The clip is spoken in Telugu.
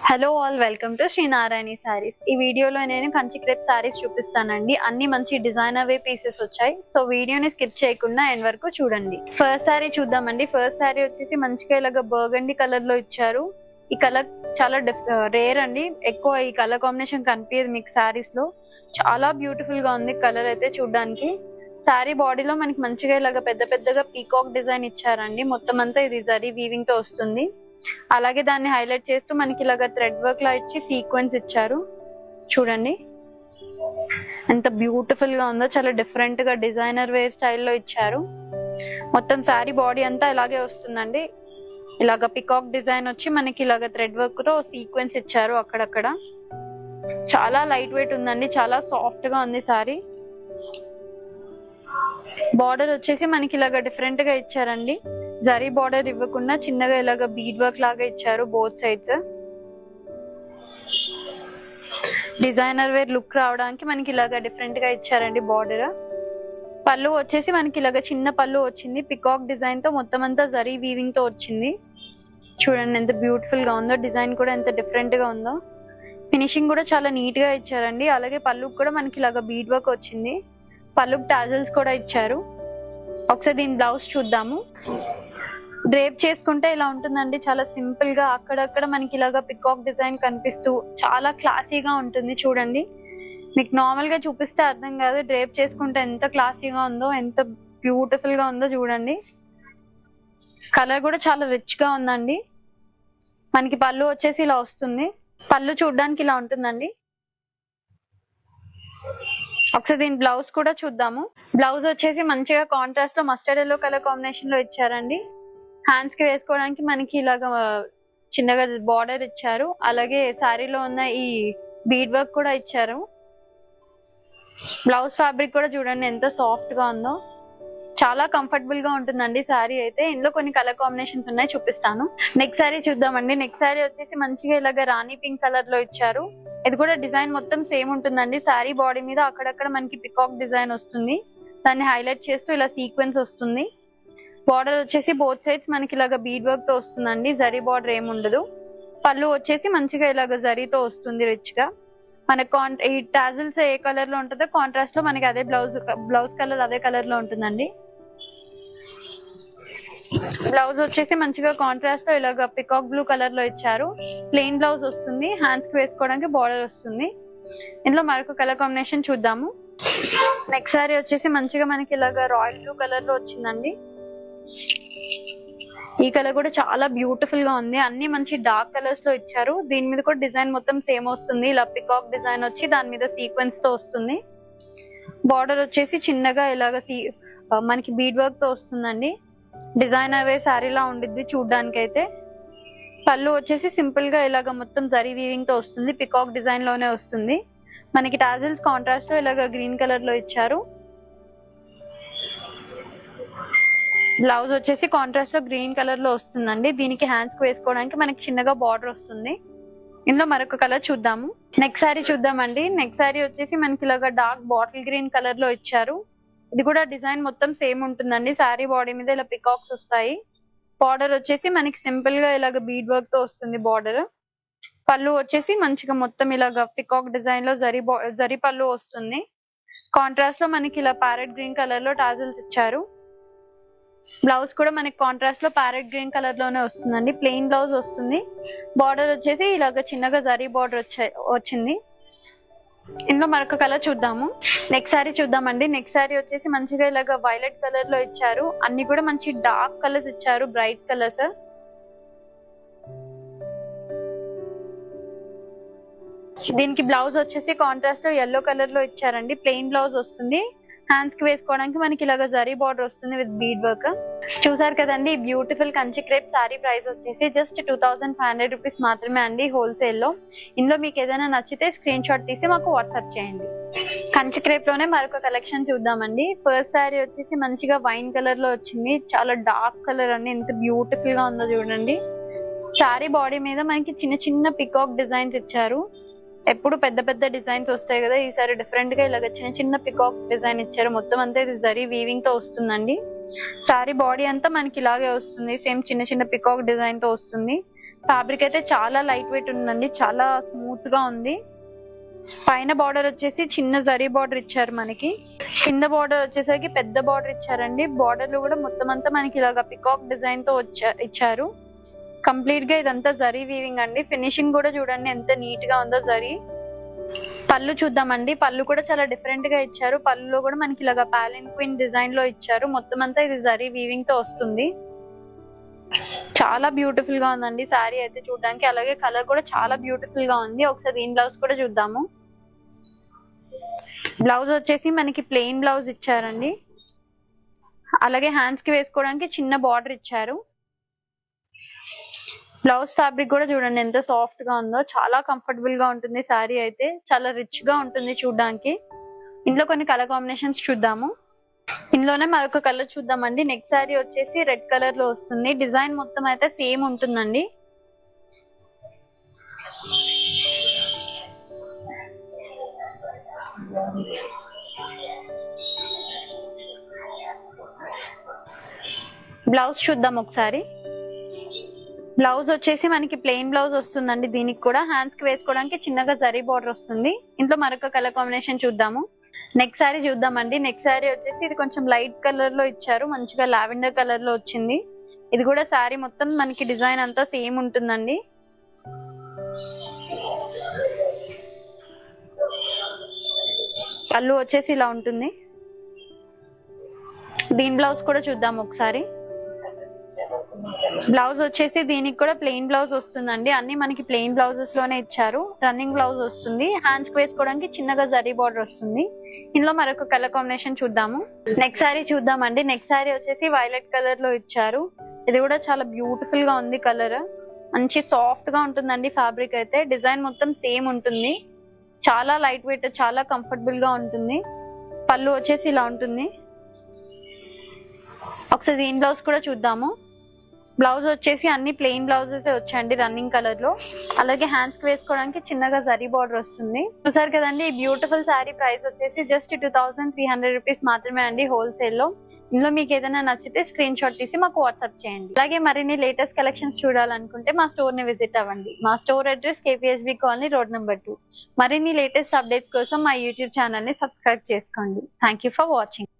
Hello all, welcome to Shri Narayani saris. ఈ వీడియోలో నేను కంచి క్రేప్ సారీస్ చూపిస్తానండి. అన్ని మంచి డిజైనర్ వే పీసెస్ వచ్చాయి. సో వీడియోని స్కిప్ చేయకుండా ఎండ్ వరకు చూడండి. ఫస్ట్ సారీ చూద్దామండి. ఫస్ట్ సారీ వచ్చేసి మంచిగా ఇలాగ బర్గండి కలర్ లో ఇచ్చారు. ఈ కలర్ చాలా రేర్ అండి, ఎక్కువ ఈ కలర్ కాంబినేషన్ కనిపించదు మీకు సారీస్ లో. చాలా బ్యూటిఫుల్ గా ఉంది కలర్ అయితే చూడడానికి. సారీ బాడీలో మనకి మంచిగా ఇలాగ పెద్ద పెద్దగా పీకాక్ డిజైన్ ఇచ్చారండి. మొత్తం అంతా ఇది జరీ వీవింగ్ తో వస్తుంది. అలాగే దాన్ని హైలైట్ చేస్తూ మనకి ఇలాగ థ్రెడ్ వర్క్ లా ఇచ్చి సీక్వెన్స్ ఇచ్చారు. చూడండి ఎంత బ్యూటిఫుల్ గా ఉందో, చాలా డిఫరెంట్ గా డిజైనర్ వేర్ స్టైల్లో ఇచ్చారు. మొత్తం శారీ బాడీ అంతా ఇలాగే వస్తుందండి. ఇలాగ పికాక్ డిజైన్ వచ్చి మనకి ఇలాగ థ్రెడ్ వర్క్ తో సీక్వెన్స్ ఇచ్చారు అక్కడక్కడ. చాలా లైట్ వెయిట్ ఉందండి, చాలా సాఫ్ట్ గా ఉంది శారీ. బార్డర్ వచ్చేసి మనకి ఇలాగ డిఫరెంట్ గా ఇచ్చారండి. జరీ బార్డర్ ఇవ్వకుండా చిన్నగా ఇలాగ బీడ్ వర్క్ లాగా ఇచ్చారు both sides. Designer wear look రావడానికి మనకి ఇలాగ డిఫరెంట్ గా ఇచ్చారండి బార్డర్. పళ్ళు వచ్చేసి మనకి ఇలాగ చిన్న పళ్ళు వచ్చింది. పికాక్ డిజైన్ తో మొత్తం అంతా జరీ వీవింగ్ తో వచ్చింది. చూడండి ఎంత బ్యూటిఫుల్ గా ఉందో, డిజైన్ కూడా ఎంత డిఫరెంట్ గా ఉందో. ఫినిషింగ్ కూడా చాలా నీట్ గా ఇచ్చారండి. అలాగే పళ్ళుకి కూడా మనకి ఇలాగ బీడ్ వర్క్ వచ్చింది. పళ్ళుకి టాజల్స్ కూడా ఇచ్చారు. ఒకసారి దీని బ్లౌజ్ చూద్దాము. డ్రేప్ చేసుకుంటే ఇలా ఉంటుందండి, చాలా సింపుల్ గా. అక్కడక్కడ మనకి ఇలాగా పికాక్ డిజైన్ కనిపిస్తూ చాలా క్లాసీగా ఉంటుంది. చూడండి, మీకు నార్మల్ గా చూపిస్తే అర్థం కాదు, డ్రేప్ చేసుకుంటే ఎంత క్లాసీగా ఉందో, ఎంత బ్యూటిఫుల్ గా ఉందో చూడండి. కలర్ కూడా చాలా రిచ్ గా ఉందండి. మనకి పళ్ళు వచ్చేసి ఇలా వస్తుంది. పళ్ళు చూడడానికి ఇలా ఉంటుందండి. ఒకసారి దీని బ్లౌజ్ కూడా చూద్దాము. బ్లౌజ్ వచ్చేసి మంచిగా కాంట్రాస్ట్ లో మస్టర్డ్ ఎల్లో కలర్ కాంబినేషన్ లో ఇచ్చారండి. హ్యాండ్స్ కి వేసుకోవడానికి మనకి ఇలాగా చిన్నగా బార్డర్ ఇచ్చారు. అలాగే శారీలో ఉన్న ఈ బీడ్ వర్క్ కూడా ఇచ్చారు. బ్లౌజ్ ఫ్యాబ్రిక్ కూడా చూడండి ఎంత సాఫ్ట్ గా ఉందో. చాలా కంఫర్టబుల్ గా ఉంటుందండి శారీ అయితే. ఇందులో కొన్ని కలర్ కాంబినేషన్స్ ఉన్నాయి, చూపిస్తాను. నెక్స్ట్ శారీ చూద్దామండి. నెక్స్ట్ శారీ వచ్చేసి మంచిగా ఇలాగ రాణి పింక్ కలర్ లో ఇచ్చారు. ఇది కూడా డిజైన్ మొత్తం సేమ్ ఉంటుందండి. శారీ బాడీ మీద అక్కడక్కడ మనకి పికాక్ డిజైన్ వస్తుంది. దాన్ని హైలైట్ చేస్తూ ఇలా సీక్వెన్స్ వస్తుంది. బార్డర్ వచ్చేసి బోత్ సైడ్స్ మనకి ఇలాగ బీడ్ వర్క్ తో వస్తుందండి. జరీ బార్డర్ ఏమి ఉండదు. పళ్ళు వచ్చేసి మంచిగా ఇలాగ జరీతో వస్తుంది రిచ్ గా. మనకి ఈ టాజిల్స్ ఏ కలర్ లో ఉంటుందో కాంట్రాస్ట్ లో మనకి అదే బ్లౌజ్ కలర్ అదే కలర్ లో ఉంటుందండి. బ్లౌజ్ వచ్చేసి మంచిగా కాంట్రాస్ట్ లో ఇలాగ పికాక్ బ్లూ కలర్ లో ఇచ్చారు. ప్లెయిన్ బ్లౌజ్ వస్తుంది. హ్యాండ్స్ కి వేసుకోవడానికి బార్డర్ వస్తుంది. ఇందులో మరొక కలర్ కాంబినేషన్ చూద్దాము. నెక్స్ట్ సారీ వచ్చేసి మంచిగా మనకి ఇలాగ రాయల్ బ్లూ కలర్ లో వచ్చిందండి. ఈ కలర్ కూడా చాలా బ్యూటిఫుల్ గా ఉంది. అన్ని మంచి డార్క్ కలర్స్ లో ఇచ్చారు. దీని మీద కూడా డిజైన్ మొత్తం సేమ్ వస్తుంది. ఇలా పికాక్ డిజైన్ వచ్చి దాని మీద సీక్వెన్స్ తో వస్తుంది. బార్డర్ వచ్చేసి చిన్నగా ఇలాగ మనకి బీడ్ వర్క్ తో వస్తుందండి. డిజైనర్ వే శారీలా ఉండిద్ది చూడ్డానికి అయితే. పళ్ళు వచ్చేసి సింపుల్ గా ఇలాగ మొత్తం జరీ వీవింగ్ తో వస్తుంది. పికాక్ డిజైన్ లోనే వస్తుంది. మనకి టాజిల్స్ కాంట్రాస్ట్ లో ఇలాగ గ్రీన్ కలర్ లో ఇచ్చారు. బ్లౌజ్ వచ్చేసి కాంట్రాస్ట్ లో గ్రీన్ కలర్ లో వస్తుందండి. దీనికి హ్యాండ్స్ కి వేసుకోవడానికి మనకి చిన్నగా బార్డర్ వస్తుంది. ఇందులో మరొక కలర్ చూద్దాము. నెక్స్ట్ సారీ చూద్దామండి. నెక్స్ట్ సారీ వచ్చేసి మనకి ఇలాగ డార్క్ బాటిల్ గ్రీన్ కలర్ లో ఇచ్చారు. ఇది కూడా డిజైన్ మొత్తం సేమ్ ఉంటుందండి. శారీ బాడీ మీద ఇలా పికాక్స్ వస్తాయి. బార్డర్ వచ్చేసి మనకి సింపుల్ గా ఇలాగ బీడ్ వర్క్ తో వస్తుంది బార్డర్. పళ్ళు వచ్చేసి మంచిగా మొత్తం ఇలాగ పికాక్ డిజైన్ లో జరీ పళ్ళు వస్తుంది. కాంట్రాస్ట్ లో మనకి ఇలా ప్యారెట్ గ్రీన్ కలర్ లో టాజిల్స్ ఇచ్చారు. బ్లౌజ్ కూడా మనకి కాంట్రాస్ట్ లో ప్యారెట్ గ్రీన్ కలర్ లోనే వస్తుందండి. ప్లెయిన్ బ్లౌజ్ వస్తుంది. బార్డర్ వచ్చేసి ఇలాగ చిన్నగా జరీ బార్డర్ వచ్చింది. ఇందులో మరొక కలర్ చూద్దాము. నెక్స్ట్ సారీ చూద్దామండి. నెక్స్ట్ సారీ వచ్చేసి మంచిగా ఇలాగ వైలెట్ కలర్ లో ఇచ్చారు. అన్ని కూడా మంచి డార్క్ కలర్స్ ఇచ్చారు, బ్రైట్ కలర్స్. దీనికి బ్లౌజ్ వచ్చేసి కాంట్రాస్ట్ లో ఎల్లో కలర్ లో ఇచ్చారండి. ప్లెయిన్ బ్లౌజ్ వస్తుంది. హ్యాండ్స్ కి వేసుకోవడానికి మనకి ఇలాగ జరీ బార్డర్ వస్తుంది విత్ బీడ్ వర్క్. చూసారు కదండి, beautiful Kanchi crepe sorry price వచ్చేసి జస్ట్ 2500 రూపీస్ మాత్రమే అండి హోల్సేల్ లో. ఇందులో మీకు ఏదైనా నచ్చితే స్క్రీన్ షాట్ తీసి మాకు వాట్సాప్ చేయండి. కంచి క్రేప్ లోనే మరొక కలెక్షన్ చూద్దామండి. ఫస్ట్ సారీ వచ్చేసి మంచిగా వైన్ కలర్ లో వచ్చింది. చాలా డార్క్ కలర్ అండి, ఎంత బ్యూటిఫుల్ గా ఉందో చూడండి. సారీ బాడీ మీద మనకి చిన్న చిన్న పికాక్ డిజైన్స్ ఇచ్చారు. ఎప్పుడు పెద్ద పెద్ద డిజైన్స్ వస్తాయి కదా, ఈసారి డిఫరెంట్ గా ఇలాగ చిన్న చిన్న పికాక్ డిజైన్ ఇచ్చారు. మొత్తం అంతా ఇది జరీ వీవింగ్ తో వస్తుందండి. సారీ బాడీ అంతా మనకి ఇలాగే వస్తుంది, సేమ్ చిన్న చిన్న పికాక్ డిజైన్ తో వస్తుంది. ఫ్యాబ్రిక్ అయితే చాలా లైట్ వెయిట్ ఉందండి, చాలా స్మూత్ గా ఉంది. పైన బార్డర్ వచ్చేసి చిన్న జరీ బార్డర్ ఇచ్చారు మనకి, కింద బార్డర్ వచ్చేసరికి పెద్ద బార్డర్ ఇచ్చారండి. బార్డర్ లో కూడా మొత్తం అంతా మనకి ఇలాగా పికాక్ డిజైన్ తో ఇచ్చారు. కంప్లీట్ గా ఇదంతా జరీ వీవింగ్ అండి. ఫినిషింగ్ కూడా చూడండి ఎంత నీట్ గా ఉందో జరీ. పళ్ళు చూద్దామండి. పళ్ళు కూడా చాలా డిఫరెంట్ గా ఇచ్చారు. పళ్ళులో కూడా మనకి ఇలాగా ప్యాలెన్ క్వీన్ డిజైన్ లో ఇచ్చారు. మొత్తం అంతా ఇది జరీ వీవింగ్ తో వస్తుంది. చాలా బ్యూటిఫుల్ గా ఉందండి శారీ అయితే చూడడానికి. అలాగే కలర్ కూడా చాలా బ్యూటిఫుల్ గా ఉంది. ఒకసారి దీని బ్లౌజ్ కూడా చూద్దాము. బ్లౌజ్ వచ్చేసి మనకి ప్లెయిన్ బ్లౌజ్ ఇచ్చారండి. అలాగే హ్యాండ్స్ కి వేసుకోవడానికి చిన్న బార్డర్ ఇచ్చారు. బ్లౌజ్ ఫ్యాబ్రిక్ కూడా చూడండి ఎంత సాఫ్ట్ గా ఉందో, చాలా కంఫర్టబుల్ గా ఉంటుంది శారీ అయితే. చాలా రిచ్ గా ఉంటుంది చూడడానికి. ఇందులో కొన్ని కలర్ కాంబినేషన్స్ చూద్దాము. ఇందులోనే మరొక కలర్ చూద్దామండి. నెక్స్ట్ శారీ వచ్చేసి రెడ్ కలర్ లో వస్తుంది. డిజైన్ మొత్తం అయితే సేమ్ ఉంటుందండి. బ్లౌజ్ చూద్దాం ఒకసారి. బ్లౌజ్ వచ్చేసి మనకి ప్లెయిన్ బ్లౌజ్ వస్తుందండి. దీనికి కూడా హ్యాండ్స్ కి వేసుకోవడానికి చిన్నగా జరీ బార్డర్ వస్తుంది. ఇంట్లో మరొక కలర్ కాంబినేషన్ చూద్దాము. నెక్స్ట్ శారీ చూద్దామండి. నెక్స్ట్ శారీ వచ్చేసి ఇది కొంచెం లైట్ కలర్ లో ఇచ్చారు, మంచిగా లావెండర్ కలర్ లో వచ్చింది. ఇది కూడా శారీ మొత్తం మనకి డిజైన్ అంతా సేమ్ ఉంటుందండి. పళ్ళు వచ్చేసి ఇలా ఉంటుంది. దీని బ్లౌజ్ కూడా చూద్దాం ఒకసారి. బ్లౌజ్ వచ్చేసి దీనికి కూడా ప్లెయిన్ బ్లౌజ్ వస్తుందండి. అన్ని మనకి ప్లెయిన్ బ్లౌజెస్ లోనే ఇచ్చారు. రన్నింగ్ బ్లౌజ్ వస్తుంది. హ్యాండ్స్ కి వేసుకోవడానికి చిన్నగా జరీ బార్డర్ వస్తుంది. ఇందులో మరొక కలర్ కాంబినేషన్ చూద్దాము. నెక్స్ట్ శారీ చూద్దామండి. నెక్స్ట్ శారీ వచ్చేసి వైలెట్ కలర్ లో ఇచ్చారు. ఇది కూడా చాలా బ్యూటిఫుల్ గా ఉంది కలర్. మంచి సాఫ్ట్ గా ఉంటుందండి ఫ్యాబ్రిక్ అయితే. డిజైన్ మొత్తం సేమ్ ఉంటుంది. చాలా లైట్ వెయిట్, చాలా కంఫర్టబుల్ గా ఉంటుంది. పళ్ళు వచ్చేసి ఇలా ఉంటుంది. ఒకసారి దీని బ్లౌజ్ కూడా చూద్దాము. బ్లౌజ్ వచ్చేసి అన్ని ప్లెయిన్ బ్లౌజెస్ వచ్చాయండి రన్నింగ్ కలర్ లో. అలాగే హ్యాండ్స్ కి వేసుకోవడానికి చిన్నగా జరీ బార్డర్ వస్తుంది. చూసారు కదండి, ఈ బ్యూటిఫుల్ శారీ ప్రైస్ వచ్చేసి జస్ట్ 2300 రూపీస్ మాత్రమే అండి హోల్సేల్ లో. ఇందులో మీకు ఏదైనా నచ్చితే స్క్రీన్ షాట్ తీసి మాకు వాట్సాప్ చేయండి. అలాగే మరిన్ని లేటెస్ట్ కలెక్షన్స్ చూడాలనుకుంటే మా స్టోర్ ని విజిట్ అవ్వండి. మా store address KPSB colony, road number 2. మరిన్ని లేటెస్ట్ అప్డేట్స్ కోసం మా యూట్యూబ్ ఛానల్ ని సబ్స్క్రైబ్ చేసుకోండి. Thank you for watching.